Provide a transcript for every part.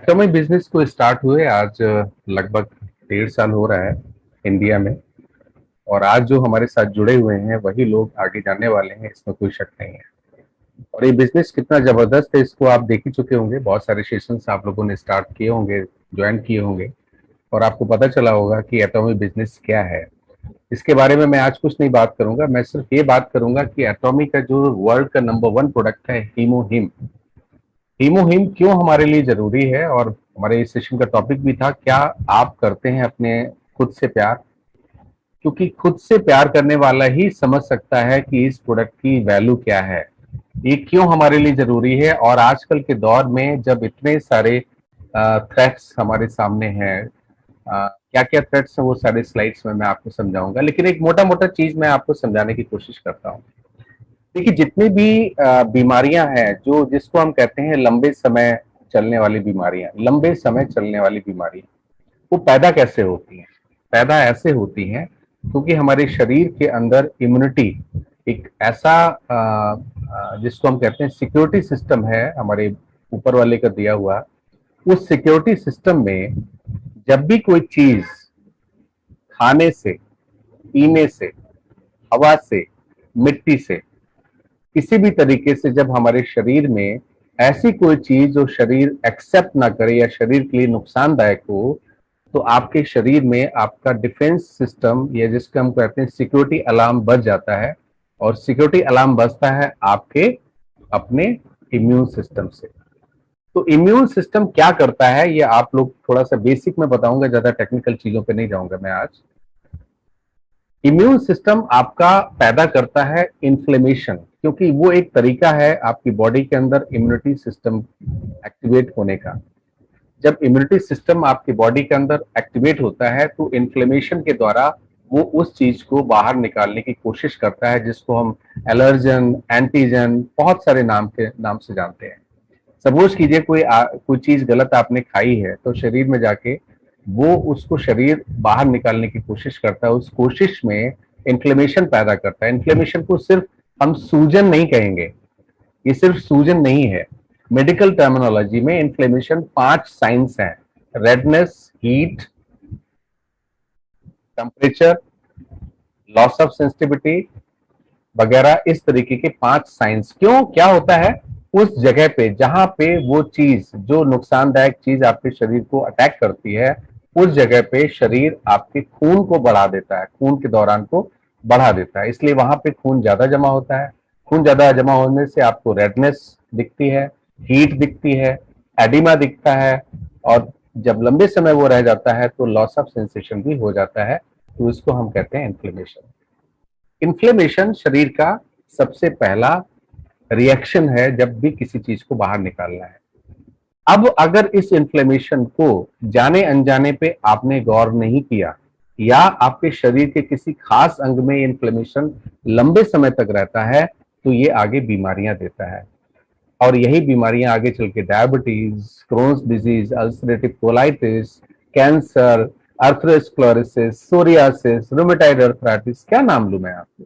Atomic business को start हुए आज लगभग 1.5 साल हो रहा है इंडिया में। और आज जो हमारे साथ जुड़े हुए हैं वही लोग आगे जाने वाले हैं, इसमें कोई शक नहीं है। और ये बिजनेस कितना जबरदस्त है इसको आप देख ही चुके होंगे। बहुत सारे सेशंस आप लोगों ने स्टार्ट किए होंगे, ज्वाइन किए होंगे, और आपको पता चला होगा कि एटॉमिक बिजनेस क्या है। इसके बारे में मैं आज कुछ नहीं बात करूंगा। मैं सिर्फ ये बात करूंगा कि एटॉमिक का जो वर्ल्ड का नंबर 1 प्रोडक्ट है हीमोहिम, हीमोहिम क्यों हमारे लिए जरूरी है। और हमारे इस सेशन का टॉपिक भी था, क्या आप करते हैं अपने खुद से प्यार। क्योंकि खुद से प्यार करने वाला ही समझ सकता है कि इस प्रोडक्ट की वैल्यू क्या है, ये क्यों हमारे लिए जरूरी है। और आजकल के दौर में जब इतने सारे थ्रेट्स हमारे सामने हैं, क्या क्या थ्रेट्स हैं वो सारे स्लाइड्स में मैं आपको समझाऊंगा, लेकिन एक मोटा मोटा चीज मैं आपको समझाने की कोशिश करता हूँ। देखिए, जितनी भी बीमारियां हैं जो जिसको हम कहते हैं लंबे समय चलने वाली बीमारियां, लंबे समय चलने वाली बीमारियां, वो पैदा कैसे होती हैं। पैदा ऐसे होती हैं क्योंकि हमारे शरीर के अंदर इम्यूनिटी एक ऐसा जिसको हम कहते हैं सिक्योरिटी सिस्टम है हमारे ऊपर वाले का दिया हुआ। उस सिक्योरिटी सिस्टम में जब भी कोई चीज खाने से, पीने से, हवा से, मिट्टी से, किसी भी तरीके से जब हमारे शरीर में ऐसी कोई चीज जो शरीर एक्सेप्ट ना करे या शरीर के लिए नुकसानदायक हो, तो आपके शरीर में आपका डिफेंस सिस्टम या जिसको हम कहते हैं सिक्योरिटी अलार्म बज जाता है। और सिक्योरिटी अलार्म बजता है आपके अपने इम्यून सिस्टम से। तो इम्यून सिस्टम क्या करता है ये आप लोग थोड़ा सा बेसिक में बताऊंगा, ज्यादा टेक्निकल चीजों पे नहीं जाऊंगा मैं आज। इम्यून सिस्टम आपका पैदा करता है इन्फ्लेमेशन, क्योंकि वो एक तरीका है आपकी बॉडी के अंदर इम्यूनिटी सिस्टम एक्टिवेट होने का। जब इम्यूनिटी सिस्टम आपकी बॉडी के अंदर एक्टिवेट होता है तो इन्फ्लेमेशन के द्वारा वो उस चीज को बाहर निकालने की कोशिश करता है, जिसको हम एलर्जन, एंटीजन, बहुत सारे नाम से जानते हैं। सपोज कीजिए कोई चीज गलत आपने खाई है तो शरीर में जाके वो उसको शरीर बाहर निकालने की कोशिश करता है। उस कोशिश में इन्फ्लेमेशन पैदा करता है। इन्फ्लेमेशन को सिर्फ हम सूजन नहीं कहेंगे, ये सिर्फ सूजन नहीं है। मेडिकल टर्मिनोलॉजी में इन्फ्लेमेशन 5 साइंस हैं: redness, heat, temperature, loss of sensitivity वगैरह। इस तरीके के 5 साइंस क्यों, क्या होता है उस जगह पे जहां पे वो चीज जो नुकसानदायक चीज आपके शरीर को अटैक करती है, उस जगह पे शरीर आपके खून को बढ़ा देता है, खून के दौरान को बढ़ा देता है। इसलिए वहां पे खून ज्यादा जमा होता है। खून ज्यादा जमा होने से आपको रेडनेस दिखती है, हीट दिखती है, एडिमा दिखता है, और जब लंबे समय वो रह जाता है तो लॉस ऑफ सेंसेशन भी हो जाता है। तो इसको हम कहते हैं इन्फ्लेमेशन। इन्फ्लेमेशन शरीर का सबसे पहला रिएक्शन है जब भी किसी चीज को बाहर निकालना है। अब अगर इस इन्फ्लेमेशन को जाने अनजाने पे आपने गौर नहीं किया, या आपके शरीर के किसी खास अंग में इन्फ्लेमेशन लंबे समय तक रहता है, तो ये आगे बीमारियां देता है। और यही बीमारियां आगे चल के diabetes, Crohn's disease, ulcerative colitis, cancer, atherosclerosis, psoriasis, rheumatoid arthritis, क्या नाम लूं मैं आपको।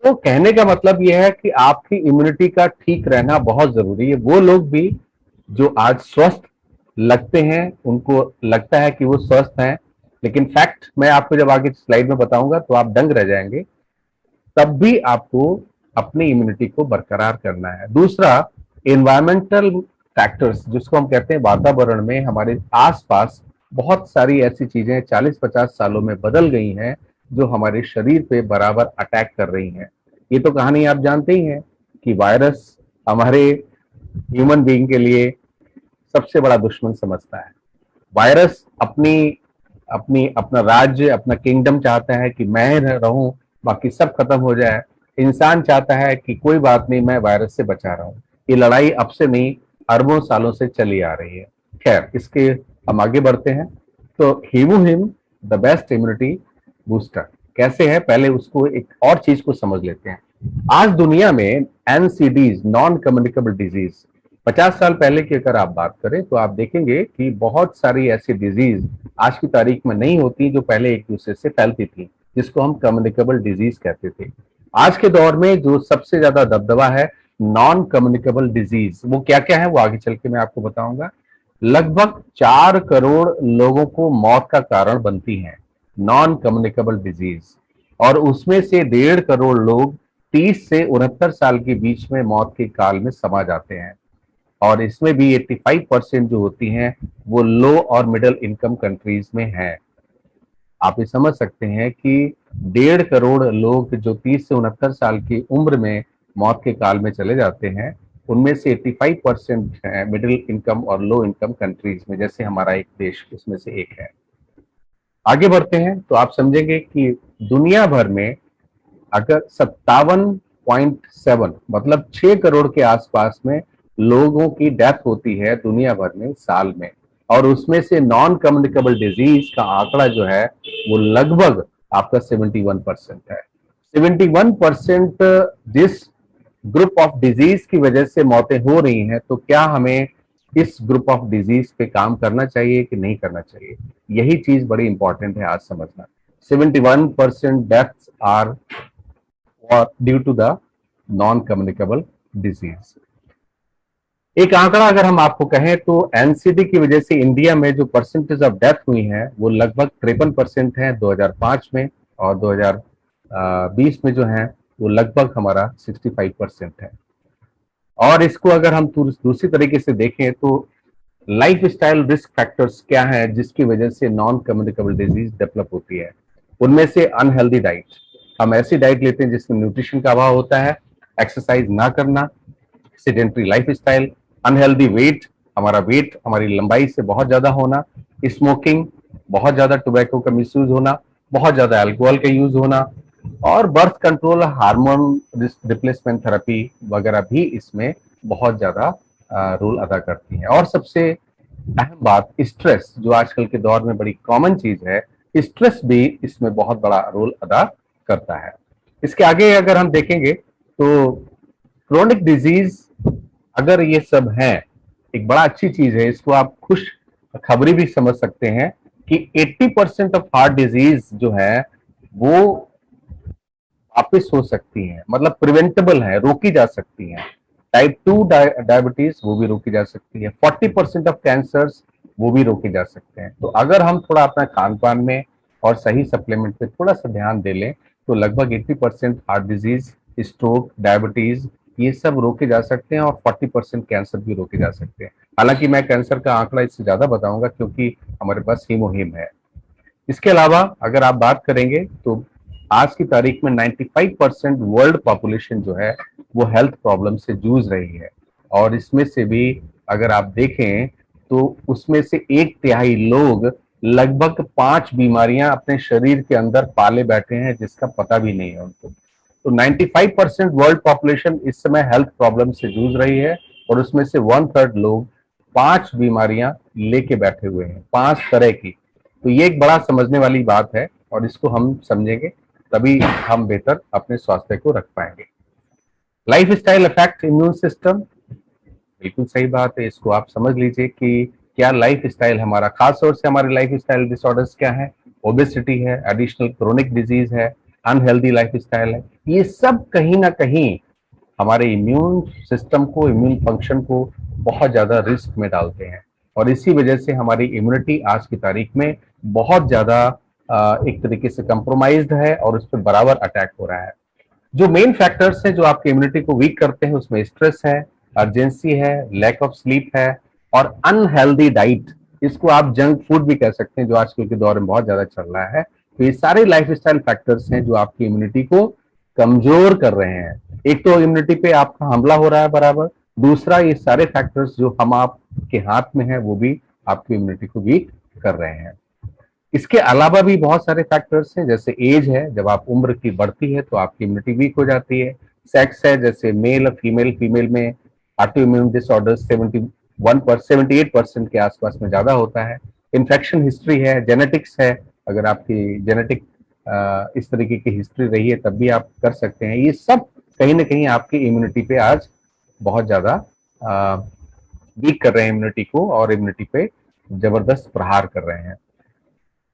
तो कहने का मतलब यह है कि आपकी इम्यूनिटी का ठीक रहना बहुत जरूरी है। वो लोग भी जो आज स्वस्थ लगते हैं उनको लगता है कि वो स्वस्थ हैं, लेकिन फैक्ट मैं आपको जब आगे स्लाइड में बताऊंगा तो आप दंग रह जाएंगे। तब भी आपको अपनी इम्यूनिटी को बरकरार करना है। दूसरा, एनवायरमेंटल फैक्टर्स जिसको हम कहते हैं वातावरण में हमारे आसपास बहुत सारी ऐसी चीजें 40-50 सालों में बदल गई हैं जो हमारे शरीर पे बराबर अटैक कर रही हैं। ये तो कहानी आप जानते ही हैं कि वायरस हमारे ह्यूमन बीइंग के लिए सबसे बड़ा दुश्मन समझता है। वायरस अपनी अपनी अपना राज्य, अपना किंगडम चाहता है कि मैं रहूं, बाकी सब खत्म हो जाए। इंसान चाहता है कि कोई बात नहीं, मैं वायरस से बचा रहा हूं। ये लड़ाई अब से नहीं, अरबों सालों से चली आ रही है। खैर, इसके हम आगे बढ़ते हैं। तो हीमोहिम द बेस्ट इम्यूनिटी बूस्टर कैसे है, पहले उसको एक और चीज को समझ लेते हैं। आज दुनिया में एनसीडीज, नॉन कम्युनिकेबल डिजीज, 50 साल पहले की अगर आप बात करें तो आप देखेंगे कि बहुत सारी ऐसी डिजीज आज की तारीख में नहीं होती जो पहले एक दूसरे से फैलती थी, जिसको हम कम्युनिकेबल डिजीज कहते थे। आज के दौर में जो सबसे ज्यादा दबदबा है नॉन कम्युनिकेबल डिजीज, वो क्या क्या है वो आगे चल के मैं आपको बताऊंगा। लगभग 4 करोड़ लोगों को मौत का कारण बनती हैं नॉन कम्युनिकेबल डिजीज, और उसमें से 1.5 करोड़ लोग 30 से 69 साल के बीच में मौत के काल में समा जाते हैं। और इसमें भी 85% जो होती हैं वो लो और मिडिल इनकम कंट्रीज में हैं। आप ये समझ सकते हैं कि 1.5 करोड़ लोग जो 30 से 69 साल की उम्र में मौत के काल में चले जाते हैं, उनमें से 85% है मिडिल इनकम और लो इनकम कंट्रीज में, जैसे हमारा एक देश उसमें से एक है। आगे बढ़ते हैं तो आप समझेंगे कि दुनिया भर में अगर 57.7 मतलब 6 करोड़ के आसपास में लोगों की डेथ होती है दुनिया भर में साल में, और उसमें से नॉन कम्युनिकेबल डिजीज का आंकड़ा जो है वो लगभग आपका 71% है। 71% जिस ग्रुप ऑफ डिजीज की वजह से मौतें हो रही हैं, तो क्या हमें इस ग्रुप ऑफ डिजीज पे काम करना चाहिए कि नहीं करना चाहिए? यही चीज बड़ी इंपॉर्टेंट है आज समझना। 71% deaths are due to the non communicable disease. एक आंकड़ा अगर हम आपको कहें तो एनसीडी की वजह से इंडिया में जो परसेंटेज ऑफ डेथ हुई है वो लगभग 53% है 2005 में, और 2020 में जो है वो लगभग हमारा 65% है। और इसको अगर हम दूसरी तरीके से देखें तो लाइफ स्टाइल रिस्क फैक्टर्स क्या है जिसकी वजह से नॉन कम्युनिकेबल डिजीज डेवलप होती है? उनमें से अनहेल्दी डाइट, हम ऐसी डाइट लेते हैं जिसमें न्यूट्रिशन का अभाव होता है, एक्सरसाइज ना करना, sedentary life style, unhealthy weight, हमारा वेट हमारी लंबाई से बहुत ज्यादा होना, स्मोकिंग, बहुत ज्यादा टोबैको का मिसयूज होना, बहुत ज्यादा अल्कोहल का यूज होना, और birth control, hormone replacement therapy वगैरह भी इसमें बहुत ज्यादा रोल अदा करती है। और सबसे अहम बात स्ट्रेस, जो आजकल के दौर में बड़ी कॉमन चीज है, स्ट्रेस भी इसमें बहुत बड़ा रोल अदा करता है। इसके आगे अगर हम देखेंगे तो क्रोनिक डिजीज अगर ये सब है, एक बड़ा अच्छी चीज है, इसको आप खुश खबरी भी समझ सकते हैं कि 80% ऑफ हार्ट डिजीज जो है वो वापिस हो सकती हैं, मतलब प्रिवेंटेबल है, रोकी जा सकती हैं। टाइप 2 डायबिटीज वो भी रोकी जा सकती है। 40% ऑफ कैंसर्स वो भी रोके जा सकते हैं। तो अगर हम थोड़ा अपना खान पान में और सही सप्लीमेंट पे थोड़ा सा ध्यान दे लें तो लगभग 80% हार्ट डिजीज, स्ट्रोक, डायबिटीज ये सब रोके जा सकते हैं, और 40% कैंसर भी रोके जा सकते हैं। हालांकि मैं कैंसर का आंकड़ा इससे ज्यादा बताऊंगा क्योंकि हमारे पास ही मुहिम है। इसके अलावा अगर आप बात करेंगे तो आज की तारीख में 95% वर्ल्ड पॉपुलेशन जो है वो हेल्थ प्रॉब्लम से जूझ रही है, और इसमें से भी अगर आप देखें तो उसमें से 1/3 लोग लगभग 5 बीमारियां अपने शरीर के अंदर पाले बैठे हैं जिसका पता भी नहीं है उनको। तो 95% वर्ल्ड पॉपुलेशन इस समय हेल्थ प्रॉब्लम से जूझ रही है, और उसमें से 1/3 लोग 5 बीमारियां लेके बैठे हुए हैं, 5 तरह की। तो ये एक बड़ा समझने वाली बात है, और इसको हम समझेंगे तभी हम बेहतर अपने स्वास्थ्य को रख पाएंगे। Life style affect immune system, बिल्कुल सही बात है, इसको आप समझ लीजिए कि क्या लाइफ स्टाइल हमारा, खास तौर से हमारे लाइफ स्टाइल डिसऑर्डर्स क्या है? ओबेसिटी है, एडिशनल क्रोनिक डिजीज है, अनहेल्दी लाइफ स्टाइल है, ये सब कहीं ना कहीं हमारे इम्यून सिस्टम को, इम्यून फंक्शन को बहुत ज्यादा रिस्क में डालते हैं, और इसी वजह से हमारी इम्यूनिटी आज की तारीख में बहुत ज्यादा एक तरीके से कंप्रोमाइज्ड है, और उस पर बराबर अटैक हो रहा है। जो मेन फैक्टर्स हैं जो आपकी इम्यूनिटी को वीक करते हैं उसमें स्ट्रेस है, अर्जेंसी है, लैक ऑफ स्लीप है, और अनहेल्दी डाइट, इसको आप जंक फूड भी कह सकते हैं जो आजकल के दौर में बहुत ज्यादा चल रहा है। तो ये सारे लाइफस्टाइल फैक्टर्स हैं जो आपकी इम्यूनिटी को कमजोर कर रहे हैं। एक तो इम्यूनिटी पे आपका हमला हो रहा है बराबर, दूसरा ये सारे फैक्टर्स जो हम आपके हाथ में है वो भी आपकी इम्यूनिटी को वीक कर रहे हैं। इसके अलावा भी बहुत सारे फैक्टर्स हैं, जैसे एज है, जब आप उम्र की बढ़ती है तो आपकी इम्यूनिटी वीक हो जाती है। सेक्स है, जैसे मेल और फीमेल, फीमेल में ऑटो इम्यून डिसऑर्डर 78% के आसपास में ज्यादा होता है। इन्फेक्शन हिस्ट्री है, जेनेटिक्स है, अगर आपकी जेनेटिक इस तरीके की हिस्ट्री रही है तब भी आप कर सकते हैं। ये सब कहीं ना कहीं आपकी इम्यूनिटी पे आज बहुत ज्यादा वीक कर रहे हैं इम्यूनिटी को, और इम्यूनिटी पे जबरदस्त प्रहार कर रहे हैं।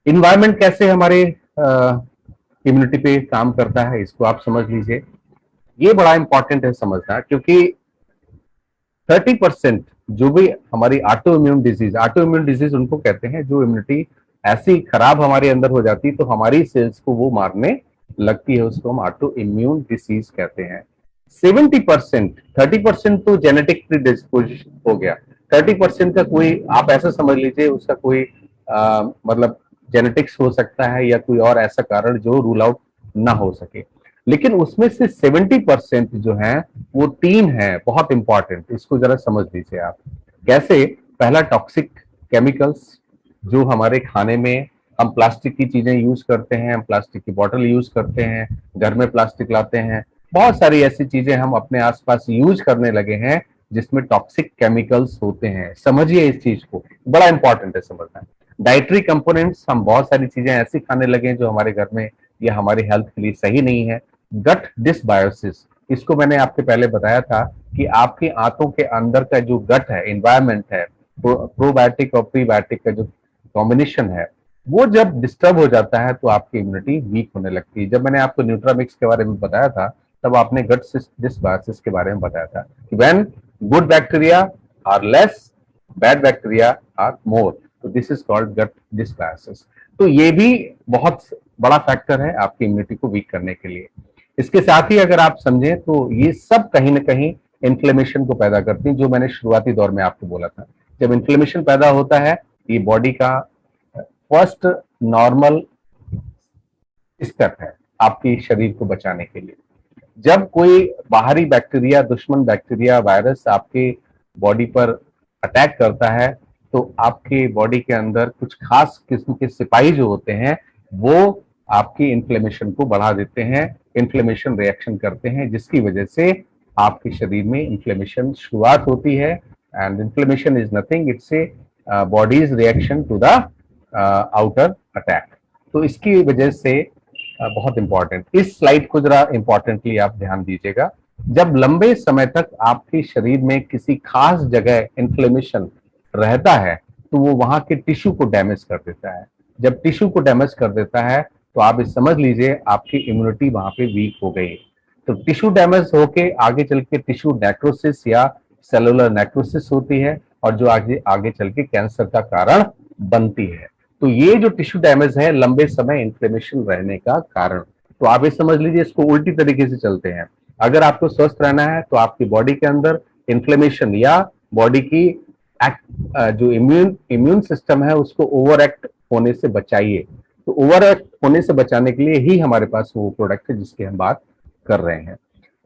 इन्वायरमेंट कैसे हमारे इम्यूनिटी पे काम करता है, इसको आप समझ लीजिए। ये बड़ा इंपॉर्टेंट है समझना, क्योंकि 30% जो भी हमारी ऑटो इम्यून डिजीज उनको कहते हैं जो इम्यूनिटी ऐसी खराब हमारे अंदर हो जाती है तो हमारी सेल्स को वो मारने लगती है, उसको हम ऑटो इम्यून डिसीज कहते हैं। 70%, 30% तो जेनेटिक प्रीडिस्पोजिशन हो गया, 30% का कोई आप ऐसा समझ लीजिए उसका कोई मतलब जेनेटिक्स हो सकता है या कोई और ऐसा कारण जो रूल आउट ना हो सके। लेकिन उसमें से 70% जो है वो तीन है बहुत इंपॉर्टेंट, इसको जरा समझ लीजिए आप कैसे। पहला टॉक्सिक केमिकल्स जो हमारे खाने में, हम प्लास्टिक की चीजें यूज करते हैं, हम प्लास्टिक की बोतल यूज करते हैं, घर में प्लास्टिक लाते हैं, बहुत सारी ऐसी चीजें हम अपने आसपास यूज करने लगे हैं जिसमें टॉक्सिक केमिकल्स होते हैं। समझिए इस चीज को, बड़ा इंपॉर्टेंट है समझना। डाइटरी कंपोनेंट्स, हम बहुत सारी चीजें ऐसी खाने लगे हैं जो हमारे घर में या हमारी हेल्थ के लिए सही नहीं है। गट डिसबायोसिस, इसको मैंने आपके पहले बताया था कि आपकी आंतों के अंदर का जो गट है, एनवायरमेंट है, प्रोबायोटिक और प्रीबायोटिक का जो कॉम्बिनेशन है वो जब डिस्टर्ब हो जाता है तो आपकी इम्यूनिटी वीक होने लगती है। जब मैंने आपको न्यूट्रामिक्स के बारे में बताया था तब आपने गट डिसबायोसिस के बारे में बताया था कि when good bacteria are less, bad bacteria are more, तो this is called gut dysbiosis. तो ये भी बहुत बड़ा फैक्टर है आपकी इम्यूनिटी को वीक करने के लिए। इसके साथ ही अगर आप समझें तो ये सब कहीं ना कहीं इन्फ्लेमेशन को पैदा करती है, जो मैंने शुरुआती दौर में आपको बोला था। जब इन्फ्लेमेशन पैदा होता है ये बॉडी का फर्स्ट नॉर्मल स्टेप है आपके शरीर को बचाने के लिए। जब कोई बाहरी बैक्टीरिया, दुश्मन बैक्टीरिया, वायरस आपके बॉडी पर अटैक करता है तो आपके बॉडी के अंदर कुछ खास किस्म के सिपाही जो होते हैं वो आपकी इन्फ्लेमेशन को बढ़ा देते हैं, इन्फ्लेमेशन रिएक्शन करते हैं, जिसकी वजह से आपके शरीर में इन्फ्लेमेशन शुरुआत होती है। And inflammation is nothing, it's a body's reaction to the outer attack. तो इसकी वजह से बहुत इंपॉर्टेंट, इस स्लाइड को जरा इंपॉर्टेंटली आप ध्यान दीजिएगा। जब लंबे समय तक आपके शरीर में किसी खास जगह इन्फ्लेमेशन रहता है तो वो वहां के टिश्यू को डैमेज कर देता है। जब टिश्यू को डैमेज कर देता है तो आप इस समझ लीजिए आपकी इम्यूनिटी वहां पे वीक हो गई। तो टिश्यू डैमेज होके आगे चल के टिश्यू नेक्रोसिस या सेलुलर नेक्रोसिस होती है और जो आगे आगे चल के कैंसर का कारण बनती है। तो ये जो टिश्यू डैमेज है लंबे समय इन्फ्लेमेशन रहने का कारण। तो आप ये समझ लीजिए इसको उल्टी तरीके से चलते हैं। अगर आपको स्वस्थ रहना है तो आपकी बॉडी के अंदर इन्फ्लेमेशन या बॉडी की जो इम्यून सिस्टम है उसको ओवर एक्ट होने से बचाइए। तो ओवर एक्ट होने से बचाने के लिए ही हमारे पास वो प्रोडक्ट है जिसकी हम बात कर रहे हैं।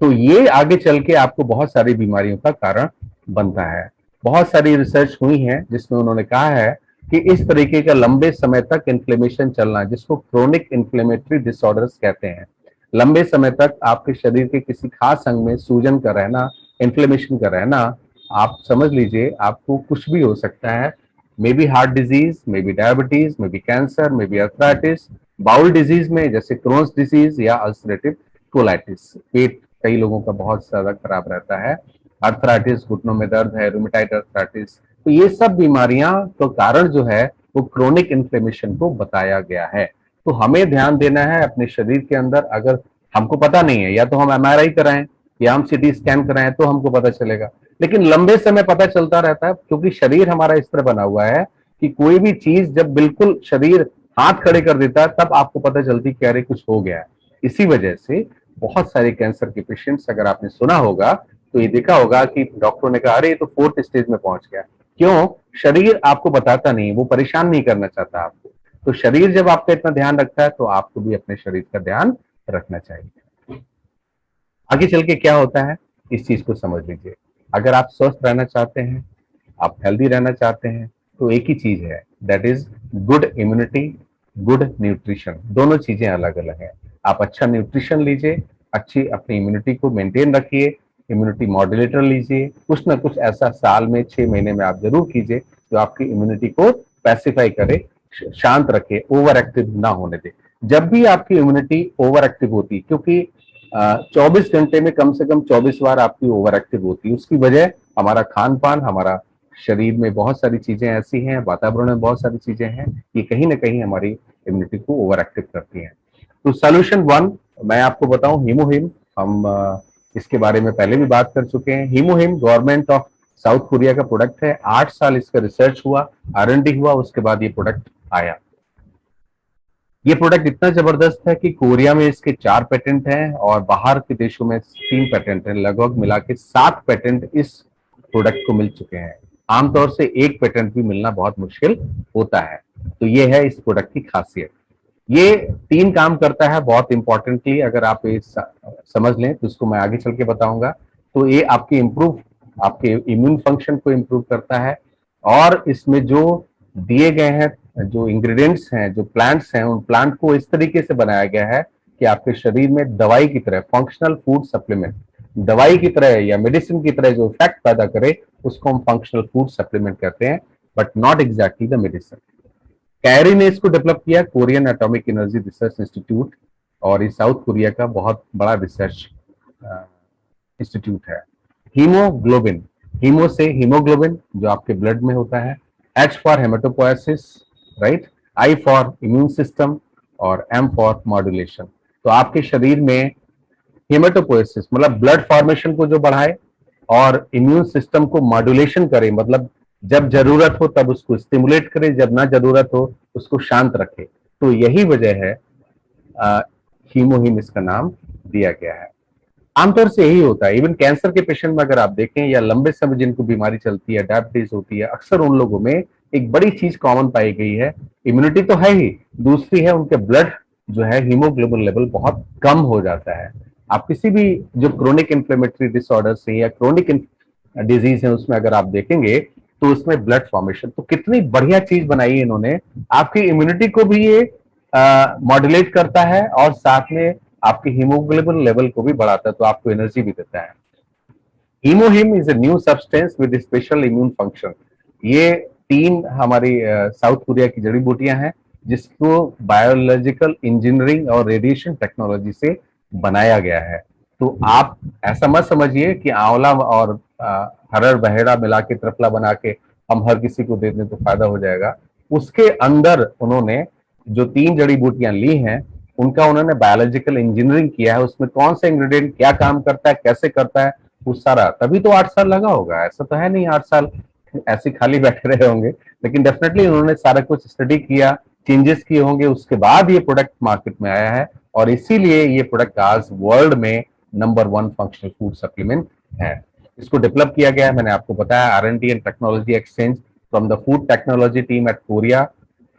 तो ये आगे चल के आपको बहुत सारी बीमारियों का कारण बनता है। बहुत सारी रिसर्च हुई है जिसमें उन्होंने कहा है कि इस तरीके का लंबे समय तक इन्फ्लेमेशन चलना, जिसको क्रोनिक इन्फ्लेमेटरी डिसऑर्डर्स कहते हैं, लंबे समय तक आपके शरीर के किसी खास अंग में सूजन का रहना, इन्फ्लेमेशन का रहना, आप समझ लीजिए आपको कुछ भी हो सकता है। May be heart disease, may be diabetes, may be cancer, may be arthritis, bowel disease में जैसे क्रोन्स डिजीज या अल्सरेटिव कोलाइटिस, पेट कई लोगों का बहुत ज्यादा खराब रहता है, अर्थराइटिस, घुटनों में दर्द है, रूमेटाइड अर्थराइटिस। तो ये सब बीमारियां तो कारण जो है वो क्रोनिक इन्फ्लेमेशन को बताया गया है। तो हमें ध्यान देना है अपने शरीर के अंदर। अगर हमको पता नहीं है या तो हम एमआरआई कराएं या हम सीटी स्कैन कराएं तो हमको पता चलेगा, लेकिन लंबे समय पता चलता रहता है क्योंकि शरीर हमारा इस तरह बना हुआ है कि कोई भी चीज जब बिल्कुल शरीर हाथ खड़े कर देता है तब आपको पता चलती कि अरे कुछ हो गया है। इसी वजह से बहुत सारे कैंसर के पेशेंट्स, अगर आपने सुना होगा तो ये देखा होगा कि डॉक्टरों ने कहा अरे ये तो 4th स्टेज में पहुंच गया। क्यों? शरीर आपको बताता नहीं, वो परेशान नहीं करना चाहता आपको। तो शरीर जब आपका इतना ध्यान रखता है तो आपको भी अपने शरीर का ध्यान रखना चाहिए। आगे चल के क्या होता है इस चीज को समझ लीजिए। अगर आप स्वस्थ रहना चाहते हैं, आप हेल्दी रहना चाहते हैं तो एक ही चीज है, that is good immunity, good nutrition. दोनों चीजें अलग अलग है। आप अच्छा न्यूट्रिशन लीजिए, अच्छी अपनी इम्यूनिटी को मेंटेन रखिए, इम्यूनिटी मॉड्यूलेटर लीजिए, कुछ ना कुछ ऐसा साल में 6 महीने में आप जरूर कीजिए जो आपकी इम्यूनिटी को पैसिफाई करे, शांत रखे, ओवर एक्टिव ना होने दे। जब भी आपकी इम्यूनिटी ओवर एक्टिव होती, क्योंकि 24 घंटे में कम से कम 24 बार आपकी ओवर एक्टिव होती है, उसकी वजह हमारा खान पान, हमारा शरीर में बहुत सारी चीजें ऐसी हैं, वातावरण में बहुत सारी चीजें हैं, ये कहीं ना कहीं हमारी इम्यूनिटी को ओवर एक्टिव करती हैं। तो सोल्यूशन 1 मैं आपको बताऊं, हीमोहिम। हम इसके बारे में पहले भी बात कर चुके हैं। हीमोहिम गवर्नमेंट ऑफ साउथ कोरिया का प्रोडक्ट है। 8 साल इसका रिसर्च हुआ, R&D हुआ, उसके बाद ये प्रोडक्ट आया। ये प्रोडक्ट इतना जबरदस्त है कि कोरिया में इसके 4 पेटेंट हैं और बाहर के देशों में 3 पेटेंट हैं। लगभग मिला के 7 पेटेंट इस प्रोडक्ट को मिल चुके हैं। आमतौर से एक पेटेंट भी मिलना बहुत मुश्किल होता है। तो ये है इस प्रोडक्ट की खासियत। ये 3 काम करता है बहुत इंपॉर्टेंटली। अगर आप ये समझ लें तो इसको मैं आगे चल के बताऊंगा। तो ये आपके इम्यून फंक्शन को इम्प्रूव करता है, और इसमें जो दिए गए हैं, जो इंग्रेडिएंट्स हैं, जो प्लांट्स हैं, उन प्लांट को इस तरीके से बनाया गया है कि आपके शरीर में दवाई की तरह, फंक्शनल फूड सप्लीमेंट, दवाई की तरह या मेडिसिन की तरह जो इफेक्ट पैदा करे उसको हम फंक्शनल फूड सप्लीमेंट कहते हैं, but not exactly the medicine. KAERI ने इसको डेवलप किया, Korean atomic energy research institute, और ये साउथ कोरिया का बहुत बड़ा रिसर्च इंस्टीट्यूट है। हीमोग्लोबिन, हीमो से हीमोग्लोबिन जो आपके ब्लड में होता है, H for haematopoiesis, right, I for immune system, और M फॉर मॉड्यूलेशन। तो आपके शरीर में हेमेटोपोएसिस मतलब ब्लड फॉर्मेशन को जो बढ़ाए, और इम्यून सिस्टम को मॉड्यूलेशन करे, मतलब जब जरूरत हो तब उसको स्टिमुलेट करे, जब ना जरूरत हो उसको शांत रखे। तो यही वजह है हीमोहीम इसका नाम दिया गया है। आमतौर से यही होता है। इवन कैंसर के पेशेंट में अगर आप देखें, या लंबे समय जिनको बीमारी चलती है, डायबिटीज होती है, अक्सर उन लोगों में एक बड़ी चीज कॉमन पाई गई है, इम्यूनिटी तो है ही, दूसरी है उनके ब्लड जो है हीमोग्लोबिन लेवल बहुत कम हो जाता है। आप किसी भी जो क्रोनिक इन्फ्लेमेटरी डिसऑर्डर है या क्रोनिक डिजीज है उसमें अगर आप देखेंगे तो उसमें ब्लड फॉर्मेशन, तो कितनी बढ़िया चीज बनाई है इन्होंने। आपकी इम्यूनिटी को भी ये मॉड्यूलेट करता है, और साथ में आपके हीमोग्लोबिन लेवल को भी बढ़ाता है, तो आपको एनर्जी भी देता है। HemoHIM is a new substance with special immune function. ये 3 हमारी साउथ कोरिया की जड़ी बूटियां हैं जिसको बायोलॉजिकल इंजीनियरिंग और रेडिएशन टेक्नोलॉजी से बनाया गया है। तो आप ऐसा मत समझिए कि आंवला और हरड़ बहेड़ा मिला के त्रिफला बना के हम हर किसी को दे दें तो फायदा हो जाएगा। उसके अंदर उन्होंने जो 3 जड़ी बूटियां ली हैं उनका उन्होंने बायोलॉजिकल इंजीनियरिंग किया है। उसमें कौन सा इंग्रेडिएंट क्या काम करता है, कैसे करता है, वो सारा, तभी तो 8 साल लगा होगा। ऐसा तो है नहीं 8 साल ऐसे खाली बैठे रहे होंगे, लेकिन डेफिनेटली उन्होंने सारा कुछ स्टडी किया, चेंजेस किए होंगे, उसके बाद ये प्रोडक्ट मार्केट में आया है। और इसीलिए ये प्रोडक्ट आज वर्ल्ड में नंबर 1 फंक्शनल फूड सप्लीमेंट है। इसको डेवलप किया गया है, मैंने आपको बताया, R&D and technology exchange from the food technology team at Korea,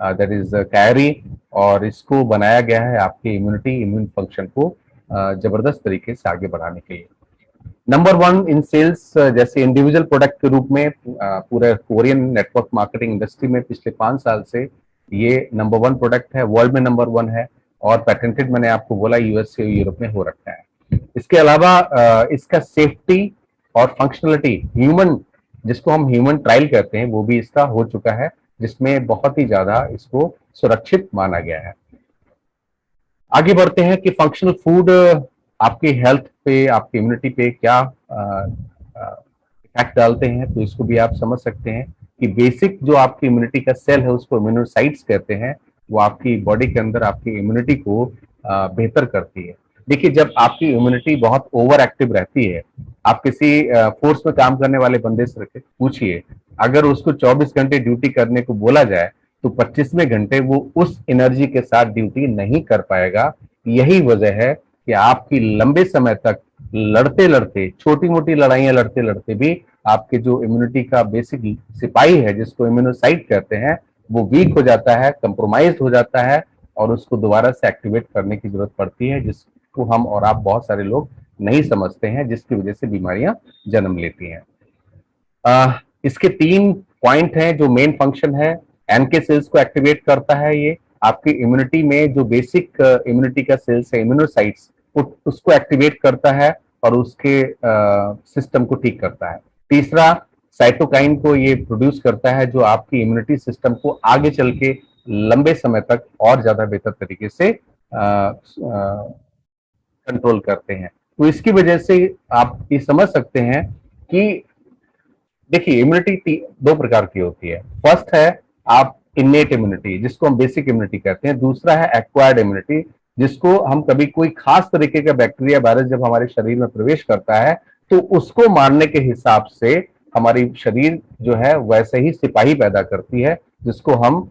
that is carry. और इसको बनाया गया है आपके इम्यून फंक्शन को जबरदस्त तरीके से आगे बढ़ाने के लिए। नंबर 1 इन सेल्स, जैसे इंडिविजुअल प्रोडक्ट के रूप में पूरे कोरियन नेटवर्क मार्केटिंग इंडस्ट्री में पिछले 5 साल से ये नंबर 1 प्रोडक्ट है, वर्ल्ड में नंबर 1 है, और पैटेंटेड मैंने आपको बोला यूएस से यूरोप में हो रखा है। इसके अलावा इसका सेफ्टी और फंक्शनलिटी, ह्यूमन, जिसको हम ह्यूमन ट्रायल कहते हैं, वो भी इसका हो चुका है, जिसमें बहुत ही ज्यादा इसको सुरक्षित माना गया है। आगे बढ़ते हैं कि फंक्शनल फूड आपकी हेल्थ पे, आपकी इम्यूनिटी पे क्या इफेक्ट डालते हैं। तो इसको भी आप समझ सकते हैं कि बेसिक जो आपकी इम्यूनिटी का सेल है उसको इम्यूनोसाइट्स कहते हैं, वो आपकी बॉडी के अंदर आपकी इम्यूनिटी को बेहतर करती है। देखिए, जब आपकी इम्यूनिटी बहुत ओवर एक्टिव रहती है, आप किसी फोर्स में काम करने वाले बंदे से पूछिए, अगर उसको 24 घंटे ड्यूटी करने को बोला जाए तो 25वें घंटे वो उस एनर्जी के साथ ड्यूटी नहीं कर पाएगा। यही वजह है कि आपकी लंबे समय तक लड़ते लड़ते, छोटी मोटी लड़ाइयां लड़ते लड़ते भी आपके जो इम्यूनिटी का बेसिक सिपाही है, जिसको इम्यूनोसाइट कहते हैं, वो वीक हो जाता है, कंप्रोमाइज हो जाता है, और उसको दोबारा से एक्टिवेट करने की जरूरत पड़ती है, जिसको हम और आप बहुत सारे लोग नहीं समझते हैं, जिसकी वजह से बीमारियां जन्म लेती हैं। इसके 3 पॉइंट हैं जो मेन फंक्शन है। एनके सेल्स को एक्टिवेट करता है, ये आपकी इम्यूनिटी में जो बेसिक इम्यूनिटी का सेल्स है, इम्यूनोसाइट्स, उसको एक्टिवेट करता है और उसके सिस्टम को ठीक करता है। तीसरा, साइटोकाइन को ये प्रोड्यूस करता है, जो आपकी इम्यूनिटी सिस्टम को आगे चल के लंबे समय तक और ज्यादा बेहतर तरीके से कंट्रोल करते हैं। तो इसकी वजह से आप ये समझ सकते हैं कि देखिए, इम्यूनिटी 2 प्रकार की होती है। फर्स्ट है आप इन्नेट इम्यूनिटी, जिसको हम बेसिक इम्यूनिटी कहते हैं। दूसरा है एक्वायर्ड इम्यूनिटी, जिसको हम कभी कोई खास तरीके का बैक्टीरिया वायरस जब हमारे शरीर में प्रवेश करता है तो उसको मारने के हिसाब से हमारी शरीर जो है वैसे ही सिपाही पैदा करती है, जिसको हम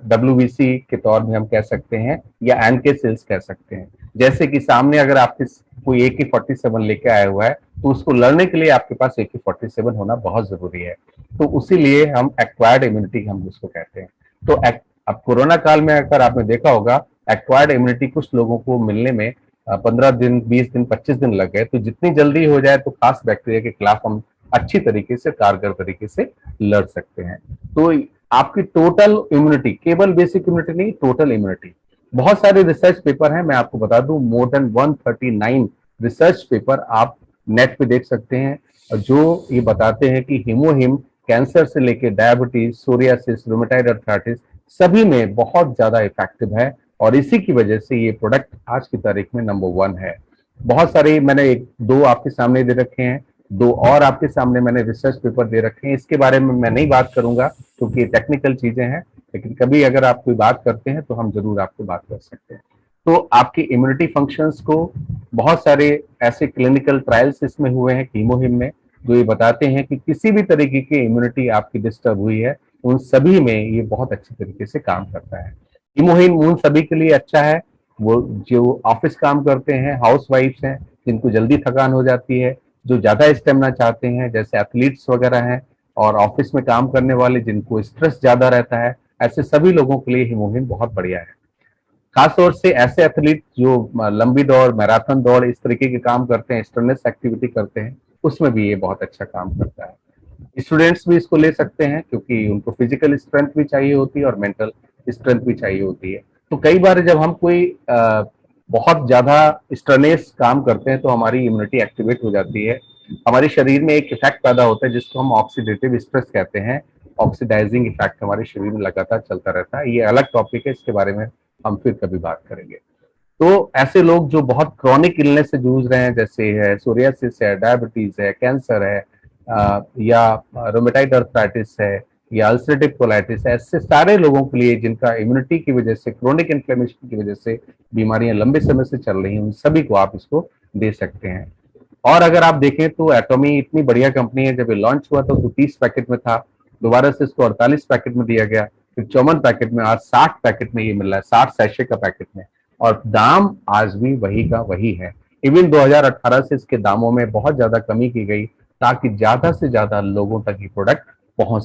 WBC के तौर में हम कह सकते हैं या एनके सेल्स कह सकते हैं। जैसे कि सामने अगर आपके कोई AK-47 लेके आया हुआ है, तो उसको लड़ने के लिए आपके पास AK-47 होना बहुत जरूरी है। तो उसी लिए हम एक्वायर्ड इम्यूनिटी हम उसको कहते हैं। तो अब कोरोना काल में अगर आपने देखा होगा, एक्वायर्ड इम्यूनिटी कुछ लोगों को मिलने में 15 दिन, 20 दिन, 25 दिन लग गए। तो जितनी जल्दी हो जाए तो खास बैक्टीरिया के खिलाफ हम अच्छी तरीके से, कारगर तरीके से लड़ सकते हैं। तो आपकी टोटल इम्यूनिटी, केवल बेसिक इम्यूनिटी नहीं, टोटल इम्यूनिटी। बहुत सारे रिसर्च पेपर हैं, मैं आपको बता दूं, मोर देन 139 रिसर्च पेपर आप नेट पे देख सकते हैं, जो ये बताते हैं कि हिमोहिम कैंसर से लेके डायबिटीज, सोरियासिस, रूमेटाइड अर्थराइटिस सभी में बहुत ज्यादा इफेक्टिव है। और इसी की वजह से ये प्रोडक्ट आज की तारीख में नंबर 1 है। बहुत सारे मैंने दो आपके सामने दे रखे हैं, दो और आपके सामने मैंने रिसर्च पेपर दे रखे हैं। इसके बारे में मैं नहीं बात करूंगा क्योंकि ये टेक्निकल चीजें हैं, लेकिन कभी अगर आप कोई बात करते हैं तो हम जरूर आपको बात कर सकते हैं। तो आपकी इम्यूनिटी फंक्शंस को बहुत सारे ऐसे क्लिनिकल ट्रायल्स इसमें हुए हैं कीमोहिम में, जो ये बताते हैं कि किसी भी तरीके की इम्यूनिटी आपकी डिस्टर्ब हुई है, उन सभी में ये बहुत अच्छी तरीके से काम करता है। कीमोहिम उन सभी के लिए अच्छा है वो जो ऑफिस काम करते हैं, हाउस वाइफ्स हैं, जिनको जल्दी थकान हो जाती है, जो ज्यादा स्टेमिना चाहते हैं, जैसे एथलीट्स वगैरह हैं, और ऑफिस में काम करने वाले जिनको स्ट्रेस ज्यादा रहता है, ऐसे सभी लोगों के लिए हिमोहिम बहुत बढ़िया है। खासतौर से ऐसे एथलीट जो लंबी दौड़, मैराथन दौड़, इस तरीके के काम करते हैं, स्ट्रेनलेस एक्टिविटी करते हैं, उसमें भी ये बहुत अच्छा काम करता है। स्टूडेंट्स भी इसको ले सकते हैं क्योंकि उनको फिजिकल स्ट्रेंथ भी चाहिए होती है और मेंटल स्ट्रेंथ भी चाहिए होती है। तो कई बार जब हम कोई बहुत ज्यादा स्ट्रेनेस काम करते हैं तो हमारी इम्यूनिटी एक्टिवेट हो जाती है। हमारे शरीर में एक इफेक्ट पैदा होता है जिसको हम ऑक्सीडेटिव स्ट्रेस कहते हैं। ऑक्सीडाइजिंग इफेक्ट हमारे शरीर में लगातार चलता रहता है। ये अलग टॉपिक है, इसके बारे में हम फिर कभी बात करेंगे। तो ऐसे लोग जो बहुत क्रॉनिक इलनेस से जूझ रहे हैं, जैसे है सोरियासिस है, डायबिटीज है, कैंसर है, या रोमेटाइड अर्थराइटिस है, या अल्सरेटिव कोलाइटिस है, ऐसे सारे लोगों के लिए जिनका इम्यूनिटी की वजह से, क्रोनिक इन्फ्लेमेशन की वजह से बीमारियां लंबे समय से चल रही हैं, उन सभी को आप इसको दे सकते हैं। और अगर आप देखें तो एटॉमी इतनी बढ़िया कंपनी है, जब ये लॉन्च हुआ तो 30 पैकेट में था, दोबारा से इसको 48 पैकेट में दिया गया, फिर 54 पैकेट में, आज 60 पैकेट में ये मिल रहा है, 60 सैशे का पैकेट में, और दाम आज भी वही का वही है। इवन 2018 से इसके दामों में बहुत ज्यादा कमी की गई ताकि ज्यादा से ज्यादा लोगों तक ये प्रोडक्ट पहुंच